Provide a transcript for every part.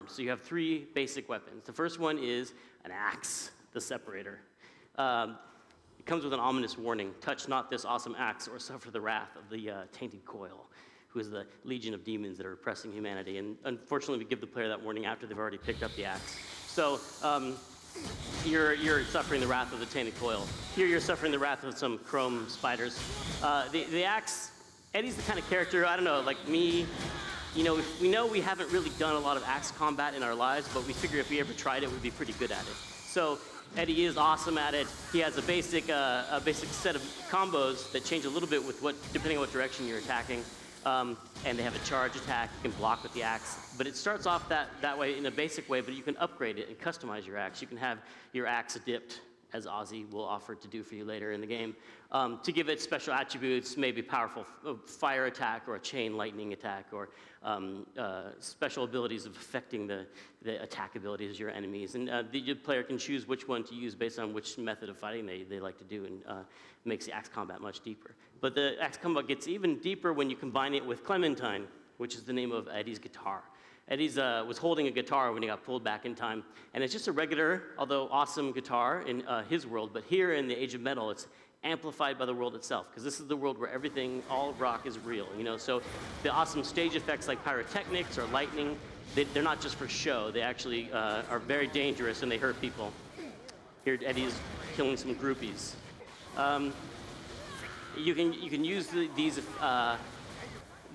So you have 3 basic weapons. The first one is an axe, the separator. It comes with an ominous warning: touch not this awesome axe or suffer the wrath of the tainted coil, who is the legion of demons that are oppressing humanity. And unfortunately, we give the player that warning after they've already picked up the axe. So you're suffering the wrath of the tainted coil. Here you're suffering the wrath of some chrome spiders. The axe, Eddie's the kind of character, I don't know, like me, you know, we know we haven't really done a lot of axe combat in our lives, but we figure if we ever tried it, we'd be pretty good at it. So Eddie is awesome at it. He has a basic set of combos that change a little bit with depending on what direction you're attacking. And they have a charge attack. You can block with the axe. But it starts off that way in a basic way, but you can upgrade it and customize your axe. You can have your axe dipped, as Ozzy will offer to do for you later in the game, to give it special attributes, maybe powerful fire attack or a chain lightning attack, or special abilities of affecting the attack abilities of your enemies. And the player can choose which one to use based on which method of fighting they like to do, and makes the axe combat much deeper. But the axe combat gets even deeper when you combine it with Clementine, which is the name of Eddie's guitar. Eddie's was holding a guitar when he got pulled back in time, and it's just a regular, although awesome guitar in his world, but here in the Age of Metal, it's amplified by the world itself, because this is the world where everything, all rock is real, you know, so the awesome stage effects like pyrotechnics or lightning, they're not just for show, they actually are very dangerous and they hurt people. Here Eddie's killing some groupies. You can use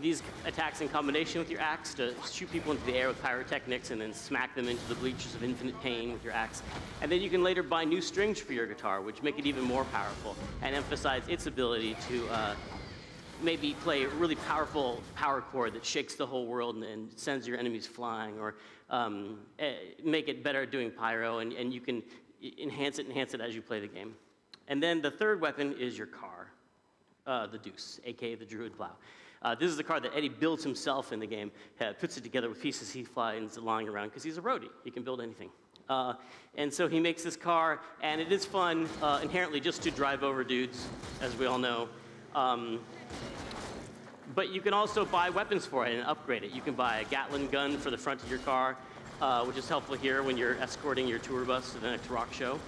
these attacks in combination with your axe to shoot people into the air with pyrotechnics and then smack them into the bleachers of infinite pain with your axe. And then you can later buy new strings for your guitar, which make it even more powerful and emphasize its ability to maybe play a really powerful power chord that shakes the whole world and sends your enemies flying, or make it better at doing pyro, and you can enhance it as you play the game. And then the third weapon is your car, the Deuce, aka the Druid Plow. This is the car that Eddie builds himself in the game, puts it together with pieces he finds lying around, because he's a roadie. He can build anything. And so he makes this car, and it is fun inherently just to drive over dudes, as we all know. But you can also buy weapons for it and upgrade it. You can buy a Gatling gun for the front of your car, which is helpful here when you're escorting your tour bus to the next rock show.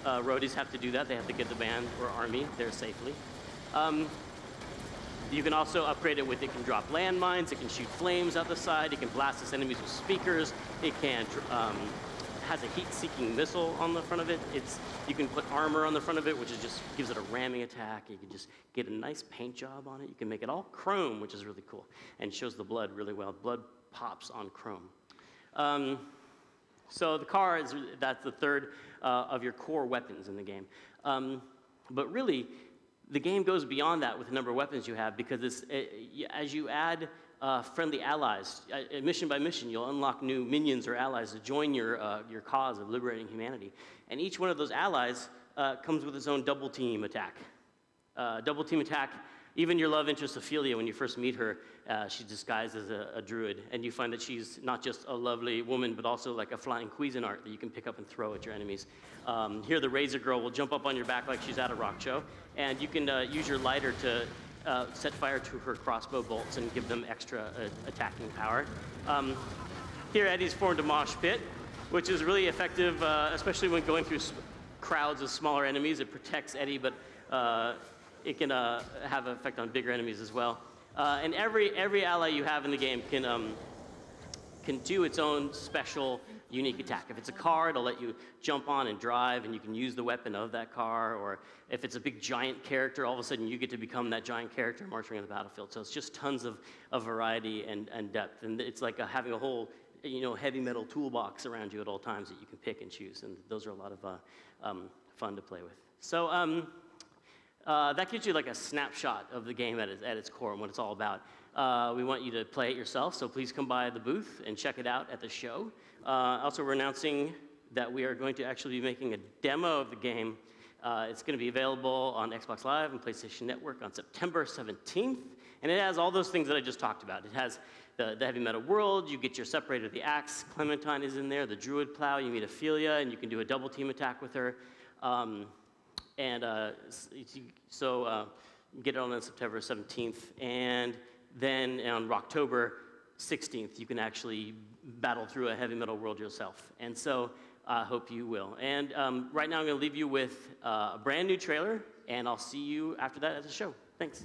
Roadies have to do that. They have to get the band or army there safely. You can also upgrade it with, it can drop landmines, it can shoot flames out the side, it can blast its enemies with speakers, it can, has a heat-seeking missile on the front of it. You can put armor on the front of it, which is just gives it a ramming attack. You can just get a nice paint job on it. You can make it all chrome, which is really cool, and shows the blood really well. Blood pops on chrome. So the car, that's the third of your core weapons in the game. But really, the game goes beyond that with the number of weapons you have, because as you add friendly allies, mission by mission, you'll unlock new minions or allies to join your cause of liberating humanity. And each one of those allies comes with its own double team attack. Double team attack, even your love interest Ophelia, when you first meet her, she's disguised as a druid, and you find that she's not just a lovely woman, but also like a flying Cuisinart that you can pick up and throw at your enemies. Here the Razor Girl will jump up on your back like she's at a rock show, and you can use your lighter to set fire to her crossbow bolts and give them extra attacking power. Here Eddie's formed a mosh pit, which is really effective, especially when going through crowds of smaller enemies. It protects Eddie, but it can have an effect on bigger enemies as well. And every ally you have in the game can do its own special, unique attack. If it's a car, it'll let you jump on and drive, and you can use the weapon of that car. Or if it's a big giant character, all of a sudden you get to become that giant character marching on the battlefield. So it's just tons of variety and depth. And it's like having a whole heavy metal toolbox around you at all times that you can pick and choose. And those are a lot of fun to play with. So that gives you like a snapshot of the game at its core and what it's all about. We want you to play it yourself, so please come by the booth and check it out at the show. Also, we're announcing that we are going to actually be making a demo of the game. It's going to be available on Xbox Live and PlayStation Network on September 17th, and it has all those things that I just talked about. It has the heavy metal world, you get your separator, the axe, Clementine is in there, the druid plow, you meet Ophelia, and you can do a double team attack with her. Get it on September 17th, and then on October, 16th, you can actually battle through a heavy metal world yourself. And so I hope you will. And right now I'm going to leave you with a brand new trailer, and I'll see you after that at the show. Thanks.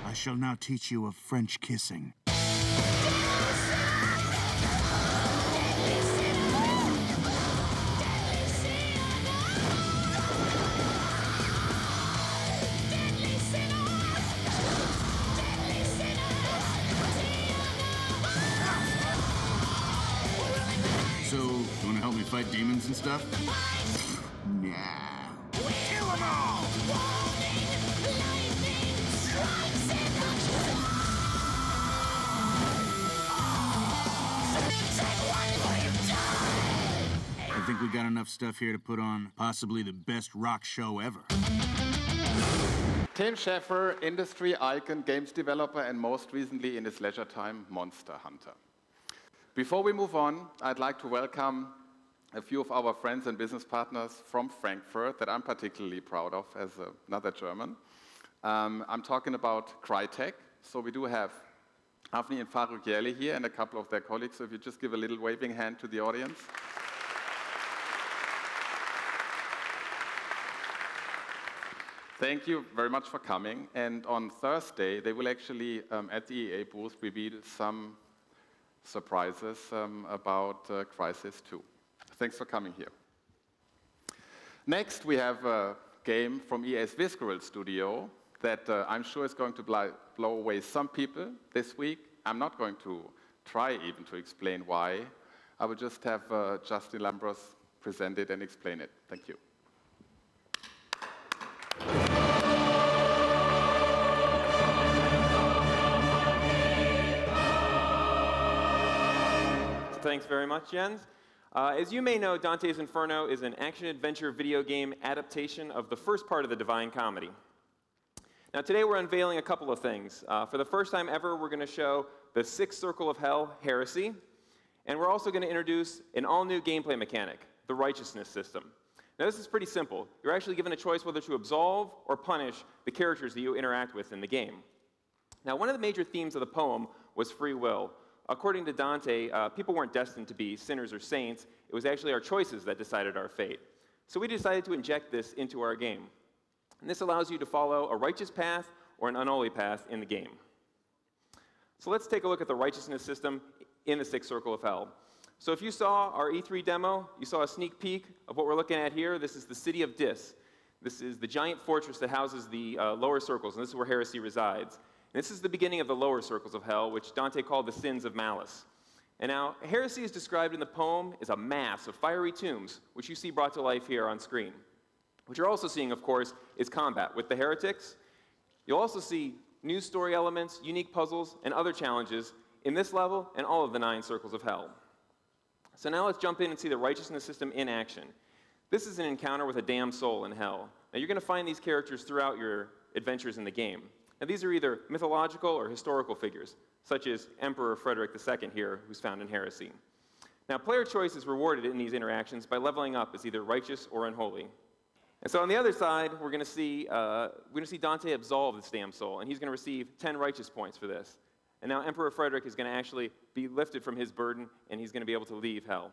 I shall now teach you of French kissing. So, you want to help me fight demons and stuff? Nah. Kill them all! I think we got enough stuff here to put on possibly the best rock show ever. Tim Schafer, industry icon, games developer, and most recently in his leisure time, Monster Hunter. Before we move on, I'd like to welcome a few of our friends and business partners from Frankfurt that I'm particularly proud of as another German. I'm talking about Crytek. So we do have Avni and Faruk Yerli here and a couple of their colleagues. So if you just give a little waving hand to the audience. Thank you very much for coming. And on Thursday, they will actually, at the EA booth, reveal some surprises about Crysis 2. Thanks for coming here. Next, we have a game from EA's Visceral Studio that I'm sure is going to blow away some people this week. I'm not going to try even to explain why. I will just have Justin Lambros present it and explain it. Thank you. Thanks very much, Jens. As you may know, Dante's Inferno is an action-adventure video game adaptation of the first part of the Divine Comedy. Now, today we're unveiling a couple of things. For the first time ever, we're going to show the Sixth Circle of Hell, Heresy, and we're also going to introduce an all-new gameplay mechanic, the Righteousness System. Now, this is pretty simple. You're actually given a choice whether to absolve or punish the characters that you interact with in the game. Now, one of the major themes of the poem was free will. According to Dante, people weren't destined to be sinners or saints. It was actually our choices that decided our fate. So we decided to inject this into our game. And this allows you to follow a righteous path or an unholy path in the game. So let's take a look at the righteousness system in the Sixth Circle of Hell. So if you saw our E3 demo, you saw a sneak peek of what we're looking at here. This is the city of Dis. This is the giant fortress that houses the lower circles, and this is where heresy resides. And this is the beginning of the lower circles of hell, which Dante called the sins of malice. And now, heresy is described in the poem as a mass of fiery tombs, which you see brought to life here on screen. What you're also seeing, of course, is combat with the heretics. You'll also see news story elements, unique puzzles, and other challenges in this level and all of the 9 circles of hell. So now let's jump in and see the righteousness system in action. This is an encounter with a damned soul in hell. Now, you're going to find these characters throughout your adventures in the game. Now, these are either mythological or historical figures, such as Emperor Frederick II here, who's found in Heresy. Now, player choice is rewarded in these interactions by leveling up as either righteous or unholy. And so on the other side, we're going to see Dante absolve this damned soul, and he's going to receive 10 righteous points for this. And now Emperor Frederick is going to actually be lifted from his burden, and he's going to be able to leave hell.